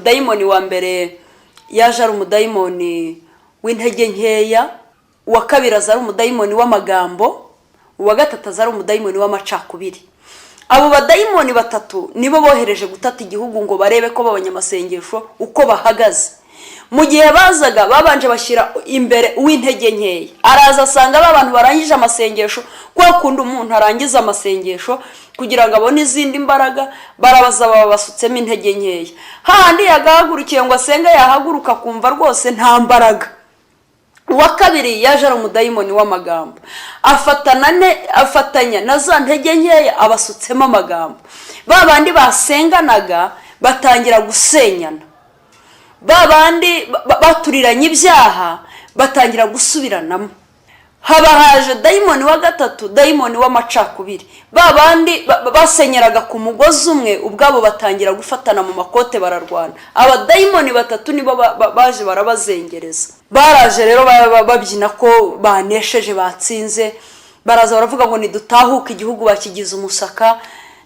Dayimoni wa mbere yaje ari umudayimoni w'intege nkeya, uwa kabiri aza ari umudayimoni w'amagambo, uwa gatatu aza ari umudayimoni w'amacakubiri. Abo badayimoni batatu nibo bohereje gutata igihugu ngo barebe ko babanyamasengesho uko bahagaze. Mu gihe bazaga babanje bashyira imbere uw'intege nkeya, araza asanga abantu barangije amasengesho, kwa kundi umuntu arangiza amasengesho kugira ngo abone izindi mbaraga, barabaza babasutsemo intege nkeya. Handi yagahagurukiye ngo asenga, yahaguruka kumva rwose nta mbaraga. Uwa kabiri yaje ari umudayimoni w'amagambo, afatanya na za ntege nkeya abasutsemo amagambo. Babandi basenganaga batangira gusenyana, babandi baturiranye ibyaha batangira gusubiranamo. Haba haje dayimoni wa gatatu, dayimoni w'amacakubiri. Babandi basenyeraga ku mugozi umwe, ubwabo batangira gufatana mu makote bararwana. Aba dayimoni batatu nibo baje barabazengereza. Baraje rero babyina ko banesheje, batsinze. Baraza baravuga ngo nidutahuka igihugu bakigize umusaka.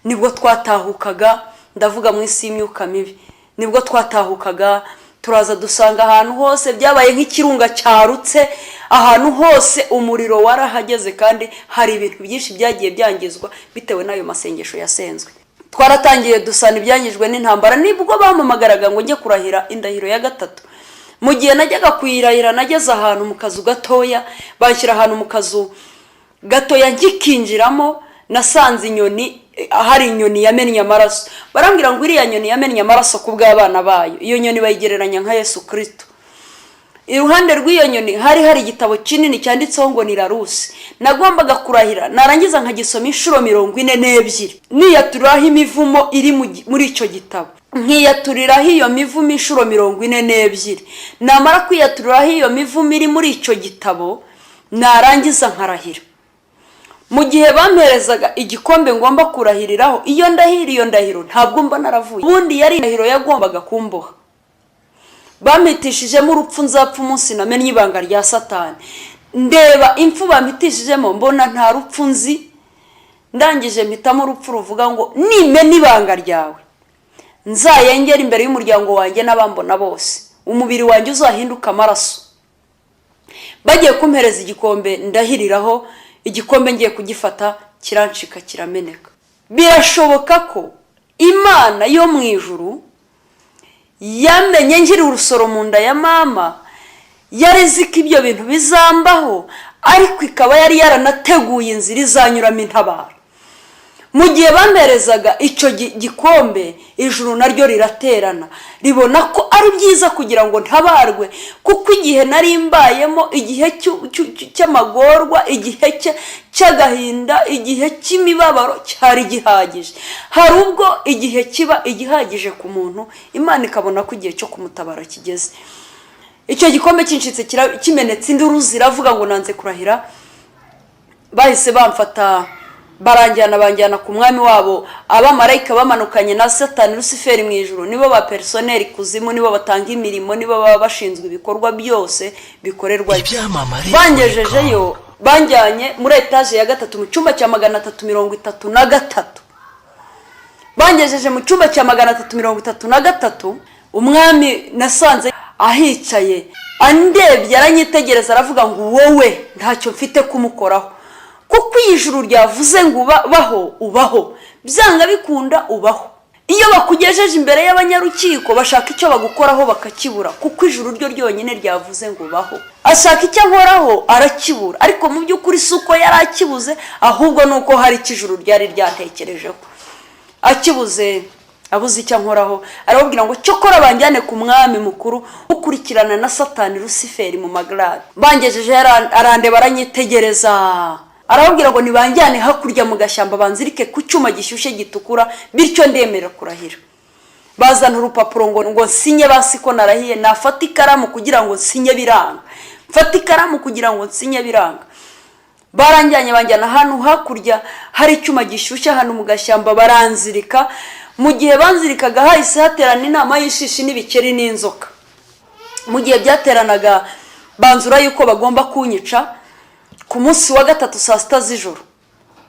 Nibwo twatahukaga, ndavuga mu isi y'imyuka mibi, nibwo twatahukaga. Turaza dusanga ahantu hose byabaye nk'ikirunga cyarutse, ahantu hose umuriro warahageze, kandi hari ibintu byinshi byagiye byangizwa bitewe n'ayo masengesho yasenzwe. Twaratangiye dusana ibyangijwe n'intambara, nibwo bamamagaraga ngo njye kurahira indahiro ya gatatu. Mu gihe najyaga kuyirahira nageze ahantu mu kazu gatoya, banshyira ahantu mu kazu gatoya, ngikinjiramo nasanze inyoni, hari inyoni yamennye amaraso. Barambwira ngo iriya nyoni yamennye amaraso ku bw'abana bayo. Iyo nyoni bayigereranya nka Yesu Kristo. Iruhande rw'iyo nyoni hari igitabo kinini cyanditseho ngo ni Larusi. Nagombaga kurahira, narangiza nkagisoma inshuro 42, niyaturiraho imivumo iri muri icyo gitabo, nkiyaturiraho iyo mivumo inshuro 42. Namara kwiyaturiraho iyo mivumo iri muri icyo gitabo, narangiza nkarahira. Mu gihe bamperezaga igikombe ngomba kurahiriraho, iyo ndahiro ntabwo mba naravuye. Ubundi yari indahiro yagombaga kumboha. Bampitishijemo urupfu, nzapfa umunsi namenye ibanga rya Satani. Ndeba impfu bampitishijemo, mbona nta rupfu nzi. Ndangije mpitamo urupfu ruvuga ngo nimena ibanga ryawe, nzayengera imbere y'umuryango wanjye n'abambona bose, umubiri wanjye uzahinduka amaraso. Bagiye kumpereza igikombe ndahiriraho, igikombe ngiye kugifata kirancika kirameneka. Birashoboka ko Imana yo mu ijuru yamenye nkiri urusoro mu nda ya mama, yarezi ko ibyo bintu bizambaho, ariko ikaba yari yaranateguye inzira izanyuramo intabara. Mu gihe bamperezaga icyo gikombe, ijuru naryo riraterana, ribona ko ari byiza kugira ngo ntabarwe, kuko igihe nari mbayemo, igihe cy'amagorwa, igihe cy'agahinda, igihe cy'imibabaro cyari gihagije. Hari ubwo igihe kiba igihagije ku muntu, Imana ikabona ko igihe cyo kumutabara kigeze. Icyo gikombe kinshitse kimenetse, induru ziravuga ngo nanze kurahira. Bahise bamfata, banjyana ku mwami wabo. Abamarayika bamanukanye na Satani Luciferi mu ijuru, nibo ba personnel kuzimu, nibo batanga imirimo, nibo baba bashinzwe ibikorwa byose bikorerwa. Bangejejeyo, banjyanye muri etage ya gatatu mu cyumba cya 333. Bangejeje mu cyumba cya 333, umwami nasanze ahicaye, andebye aranyitegereza, aravuga ngo wowe ntacyo mfite kumukoraho, kuko ijuru ryavuze ngo ubaho, byanga bikunda ubaho. Iyo bakugejeje imbere y'abanyarukiko bashaka icyo bagukoraho bakakibura, kuko ijuru ryo ryonyine ryavuze ngo ubaho. Ashaka icyo nkoraho arakibura, ariko mu by'ukuri suko yari akibuze, ahubwo nuko hari ijuru ryari ryatekerejeho. Akibuze, abuze icyo nkoraho, arababwira ngo cyokora banjyane ku mwami mukuru ukurikirana na Satani Luciferi mu magrade. Bangejeje arandeba aranyitegereza, arababwira ngo nibanjyane hakurya mu gashyamba, banzirike ku cyuma gishyushye gitukura, bityo ndemera kurahira. Bazana urupapuro ngo nsinye, basi ko narahiye. Nafata ikaramu kugira ngo nsinye, biranga. Mfata ikaramu kugira ngo nsinye, biranga. Baranjyanye banjyana ahantu hakurya hari icyuma gishyushye, ahantu mu gashyamba, baranzirika. Mu gihe banzirikaga hahise haterana inama y'ishishi n'ibikeri n'inzoka. Mu gihe byateranaga, banzura yuko bagomba kunyica ku munsi wa gatatu saa 6 z'ijoro.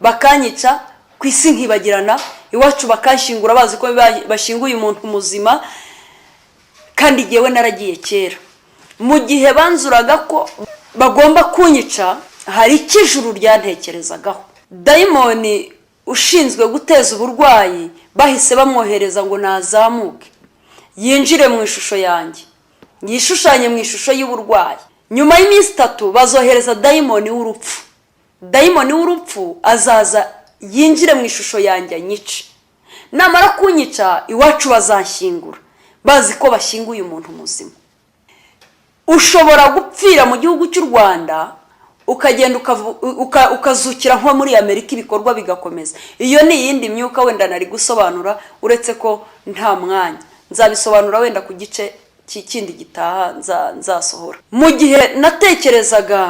Bakanyica ku isi nkibagirana, iwacu bakanshyingura bazi ko bashyinguye umuntu muzima. kandi jyewe naragiye kera. Mu gihe banzuraga ko bagomba kunyica, hari ikijuru ryantekerezagaho. Dayimoni ushinzwe guteza uburwayi bahise bamwohereza ngo nazamuke yinjire mu ishusho yanjye, yishushanye mu ishusho y'uburwayi. Nyuma y'iminsi 3 bazohereza dayimoni w'urupfu. Dayimoni w'urupfu azaza yinjire mu ishusho yanjye anyice. Namara kunyica iwacu bazanshyingura bazi ko bashyinguye umuntu muzima. Ushobora gupfira mu gihugu cy'u Rwanda ukagenda ukazukira nko muri Amerika ibikorwa bigakomeza. Iyo ni yindi myuka wenda nari gusobanura uretse ko nta mwanya. Nzabisobanura wenda ku gice kindi gitaha nzasohora. Mu gihe natekerezaga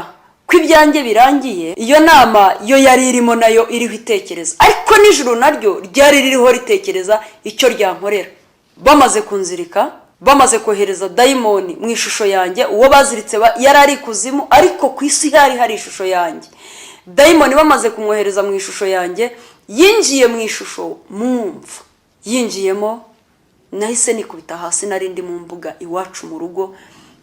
ko ibyanjye birangiye, iyo nama yo yari irimo nayo iriho itekereza, ariko nijuru naryo ryari ririho ritekereza icyo ryankorera. Bamaze kunzirika, bamaze kohereza dayimoni mu ishusho yanjye, uwo baziritse yari ari kuzimu, ariko ku isi hari ishusho yanjye. Dayimoni bamaze kumwohereza mu ishusho yanjye, yinjiye mu ishusho mwumva. Yinjiyemo nahise nikubita hasi, nari ndi mu mbuga iwacu mu rugo,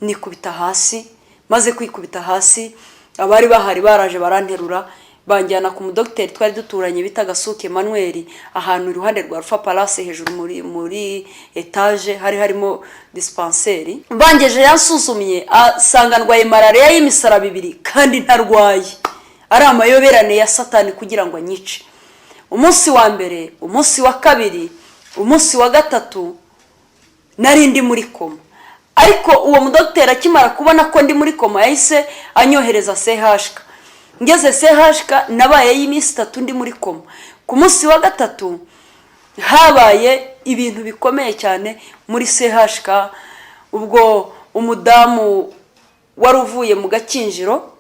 nikubita hasi. Maze kwikubita hasi, abari bahari baraje baranterura banjyana ku mudokiteri twari duturanye bita Gasuke Emmanuel, ahantu iruhande rwa Alpha Palace hejuru muri etage hari harimo dispenseri. Bangeje yansuzumye asanga ndwaye malaria y'imisaraba 2 kandi ntarwaye. Ari amayoberane ya Satani kugira ngo anyice. Umunsi wa mbere, umunsi wa kabiri, umunsi wa gatatu nari ndi muri koma. Ariko uwo mudokiteri akimara kubona ko ndi muri koma yahise anyohereza CHK. Ngeze CHK nabaye y'iminsi 3 ndi muri koma. Ku munsi wa gatatu habaye ibintu bikomeye cyane muri CHK. Ubwo umudamu wari uvuye mu Gakinjiro,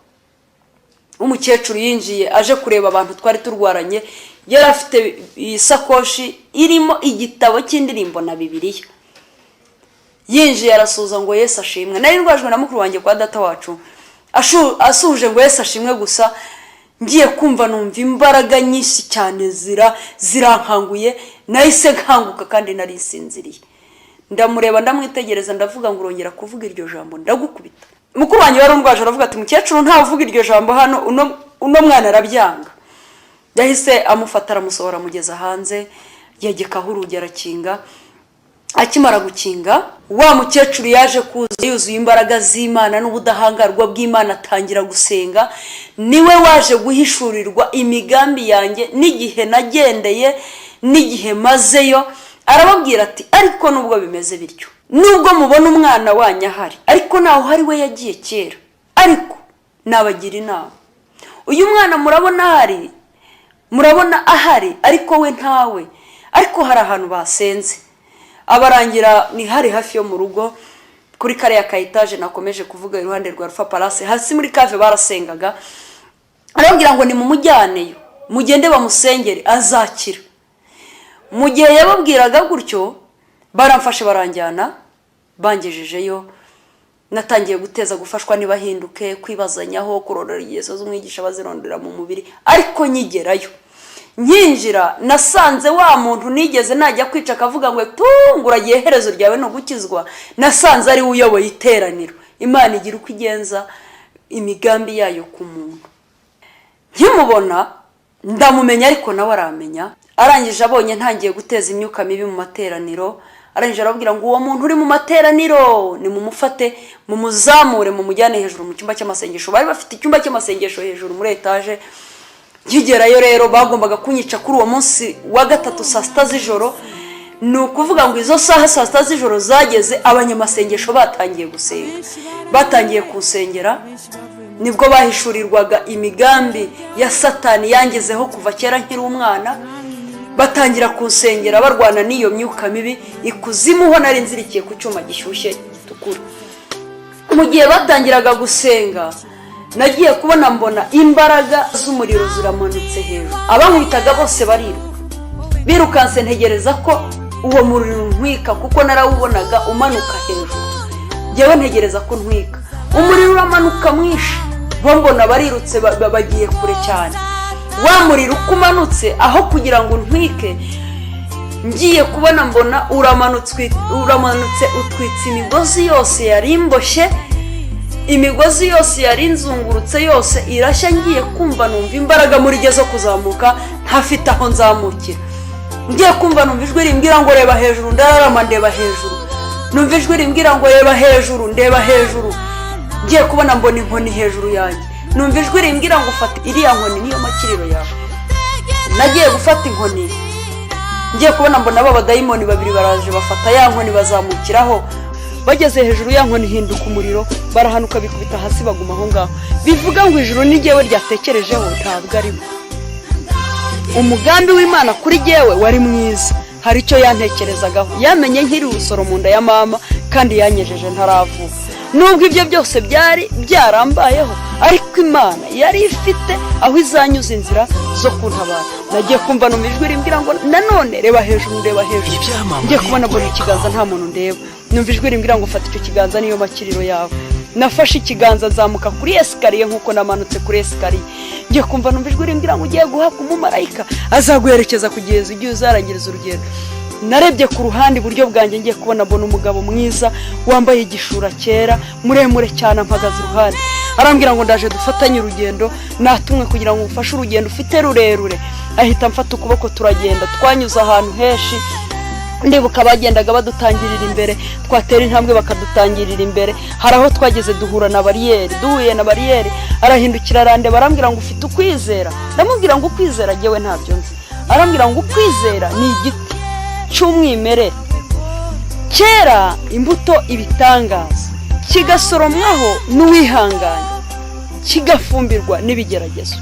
umukecuru yinjiye aje kureba abantu twari turwaranye, yari afite isakoshi irimo igitabo cy'indirimbo na Bibiliya. Yinjiye arasuza ngo Yesu ashimwe. Nari ndwajwe na mukuru wanjye kwa data wacu, asuje ngo Yesu ashimwe gusa. Ngiye kumva numva imbaraga nyinshi cyane zirankanguye, nahise nkanguka kandi nari sinziriye. Ndamureba ndamwitegereza, ndavuga ngo urongera kuvuga iryo jambo ndagukubita. Mukuru wanjye wari ndwaje aravuga ati mukecuru nta uvuga iryo jambo hano, uno mwana arabyanga. Yahise amufata aramusohora mugeza hanze, yegekaho urugi arakinga. Akimara gukinga, wa mukecuru yaje kuza yuzuye imbaraga z'Imana n'ubudahangarwa bw'Imana, atangira gusenga. Niwe waje guhishurirwa imigambi yanjye n'igihe nagendeye n'igihe mazeyo. Arababwira ati ariko nubwo bimeze bityo, nubwo mubona umwana wanyu ahari, ariko naho hari we yagiye kera, ariko nabagira inama. Uyu mwana murabona ahari, ariko we ntawe. Ariko hari ahantu basenze. Abarangira ni hari hafi yo mu rugo kuri kariya ka etage nakomeje kuvuga iruhande rwa Alpha Palace, hasi muri cave barasengaga. Arababwira ngo ni mu mujyaneyo, mugende bamusengere azakira. Mu gihe yababwiraga gutyo, baramfashe baranjyana bangejejeyo. Natangiye guteza gufashwa nibahinduke, kwibazanyaho, kurorera Yesu z'umwigisha bazirondera mu mubiri. Ariko nyigerayo, nyinjira nasanze wa muntu nigeze najya kwica akavuga ngo tunguragiye herezo ryawe no gukizwa, nasanze ari uyoboye iteraniro. Imana igira uko igenza imigambi yayo ku muntu. Nkimubona ndamumenya, ariko nawe aramenya. Arangije abonye ntangiye guteza imyuka mibi mu materaniro, arangije arabwira ngo uwo muntu uri mu materaniro ni mumufate mumuzamure mumujyane hejuru mu cyumba cy'amasengesho. Bari bafite icyumba cy'amasengesho hejuru muri etage. Nkigerayo rero bagombaga kunyica kuri uwo munsi wa gatatu saa 6 z'ijoro. Ni ukuvuga ngo izo saha saa 6 z'ijoro zageze, abanyamasengesho batangiye gusenga. Batangiye kusengera, nibwo bahishurirwaga imigambi ya Satani yangezeho kuva kera nkiri umwana. Batangira kusengera barwana n'iyo myuka mibi ikuzimu ho nari nzirikiye ku cyuma gishyushye tukura. Mu gihe batangiraga gusenga, nagiye kubona mbona imbaraga z'umuriro ziramanutse hejuru. Abankwitaga bose birukanse ntegereza ko uwo muriro ntwika, kuko narawubonaga umanuka hejuru. Jewe ntegereza ko ntwika, umuriro uramanuka mwinshi. Mbona barirutse bagiye kure cyane. Wa muriro ukumanutse aho kugira ngo ntwike, ngiye kubona mbona uramanutse utwitse imigozi yose yari imboshye, imigozi yose yari inzungurutse yose irashya. ngiye kumva numva imbaraga muri jye zo kuzamuka ntafite aho nzamukira. ngiye kumva numva ijwi rimbwira ngo reba hejuru, ndararama ndeba hejuru. numva ijwi rimbwira ngo reba hejuru, ndeba hejuru. ngiye kubona mbona inkoni hejuru yanjye. numva ijwi rimbwira ngo fata iriya nkoni niyo makiriro yawe. nagiye gufata inkoni, ngiye kubona mbona abadayimoni babiri baraje bafata ya nkoni bazamukiraho. bageze hejuru ya nkoni hinduka umuriro, barahanuka bikubita hasi baguma aho ngaho. bivuga ngo ijuru ni jyewe ryatekerejeho, ntabwo ari bo. umugambi w'Imana kuri jyewe wari mwiza, hari icyo yantekerezagaho. yamenye nkiri urusoro mu nda ya mama kandi yanyejeje ntaravuka. nubwo ibyo byose byari byarambayeho, ariko Imana yari ifite aho izanyuza inzira zo kuntabara. nagiye kumva numva ijwi rimbwira ngo nanone reba hejuru, ndeba hejuru. ngiye kubona mbona ikiganza nta muntu ndeba. numva ijwi rimbwira ngo fata icyo kiganza niyo makiriro yawe. nafashe ikiganza nzamuka kuri esikariye nk'uko namanutse kuri esikariye. ngiye kumva numva ijwi rimbwira ngo ugiye guhabwa umumarayika azaguherekeza kugeza igihe uzarangiriza urugendo. narebye ku ruhande iburyo bwanjye, ngiye kubona mbona umugabo mwiza wambaye igishura cyera muremure cyane ampagaze iruhande. arambwira ngo ndaje dufatanye urugendo, natumwe kugira ngo ufashe urugendo ufite rurerure. ahita mfata ukuboko turagenda, twanyuze ahantu henshi. ndibuka bagendaga badutangirira imbere, twatera intambwe bakadutangirira imbere. hari aho twageze duhura na bariyeri. duhuye na bariyeri arahindukira arandeba arambwira ngo ufite ukwizera. ndamubwira ngo ukwizera jyewe ntabyo nzi. arambwira ngo ukwizera ni igiti cy'umwimerere kera imbuto ibitangaza, kigasoromwaho n'uwihanganye, kigafumbirwa n'ibigeragezo.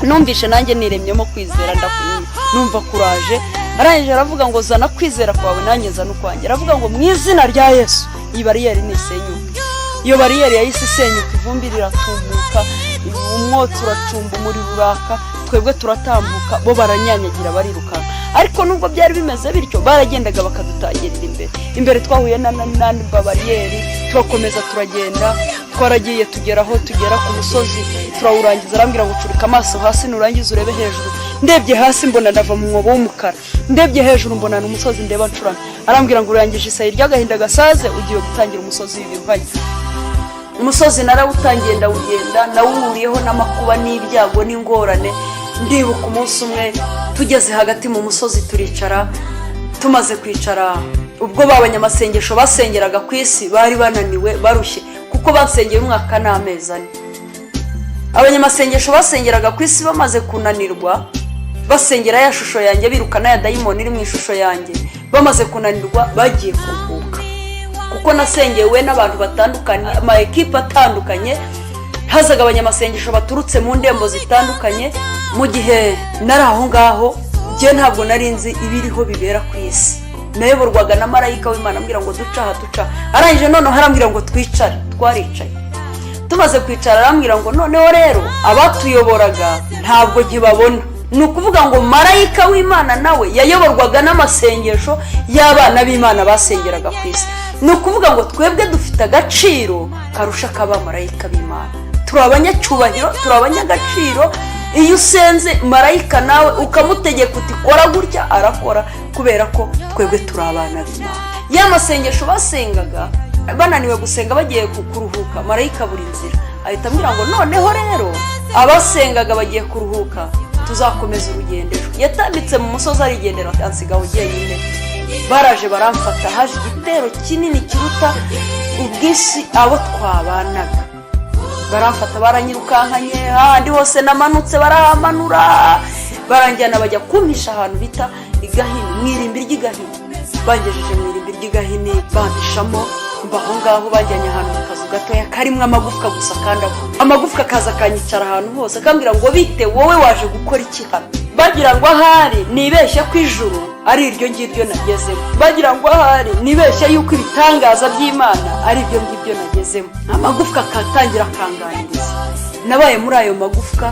numvishe nanjye niremyemo kwizera, ndakunyura numva kuraje. arangije aravuga ngo zana kwizera kwawe nanjye zana ukwanjye. aravuga ngo mu izina rya Yesu iyi bariyeri nisenyuka. iyo bariyeri yahise isenyuka, ivumbi riratumuka, umwotsi uracumba, umuriro uraka, twebwe turatambuka, bo baranyanyagira barirukanka. ariko nubwo byari bimeze bityo, baragendaga bakadutangirira imbere. imbere twahuye n'andi bariyeri, turakomeza turagenda. twaragiye tugera ku musozi turawurangiza. arambwira ngo curika amaso hasi nurangiza urebe hejuru. ndebye hasi mbona ndava mu mwobo w'umukara, ndebye hejuru mbona n'umusozi ndeba ncurana. arambwira ngo urangije isayi ry'agahinda gasaze, ugiye gutangira umusozi w'ibiruhanya. umusozi narawutangiye ndawugenda, nawuhuriyeho n'amakuba n'ibyago n'ingorane. ndibuka umunsi umwe tugeze hagati mu musozi turicara. tumaze kwicara, ubwo babanyamasengesho basengeraga ku isi bari bananiwe barushye, kuko basengeye umwaka n'amezi 4. abanyamasengesho basengeraga ku isi bamaze kunanirwa, basengera ya shusho yanjye, birukana ya dayimoni iri mu ishusho yanjye. bamaze kunanirwa bagiye kuruhuka, kuko nasengewe n'abantu batandukanye, ama ekipe atandukanye. hazaga abanyamasengesho baturutse mu ndembo zitandukanye. mu gihe nari aho ngaho, njye ntabwo nari nzi ibiriho bibera ku isi. nayoborwaga na marayika w'Imana ambwira ngo duca aha duca. arangije noneho arambwira ngo twicare. twaricaye. tumaze kwicara arambwira ngo noneho rero abatuyoboraga ntabwo nkibabona. ni ukuvuga ngo marayika w'Imana nawe yayoborwaga n'amasengesho y'abana b'Imana basengeraga ku isi. ni ukuvuga ngo twebwe dufite agaciro karusha k'abamarayika b'Imana. turi abanyacyubahiro, turi abanyagaciro. iyo usenze marayika nawe ukamutegeka uti kora gutya, arakora, kubera ko twebwe turi abana b'Imana. ya masengesho basengaga bananiwe gusenga bagiye kuruhuka, marayika buri nzira ahita ambwira ngo noneho rero abasengaga bagiye kuruhuka, tuzakomeza urugendo. yatambitse mu musozi arigendera, ansigaho jyenyine. baraje baramfata, haje igitero kinini kiruta ubwisi abo twabanaga. baramfata baranyirukankanye, ahandi hose namanutse barahamanura. baranjyana bajya kumpisha ahantu bita igahini, mwirimbi ry'igahini. bangejeje mwirimbi ry'igahini, bampishamo mbaho ngaho. bajyanye ahantu mu kazu gatoya karimo amagufwa gusa, kandi amagufwa akaza akanyicara ahantu hose, akambwira ngo bite wowe waje gukora iki hano? bagira ngo ahari nibeshye ko ijuru ari iryo ngiryo nagezemo. bagira ngo ahari nibeshye yuko ibitangaza by'Imana ari ibyo ngibyo nagezemo. amagufwa akatangira akanganiriza. nabaye muri ayo magufwa.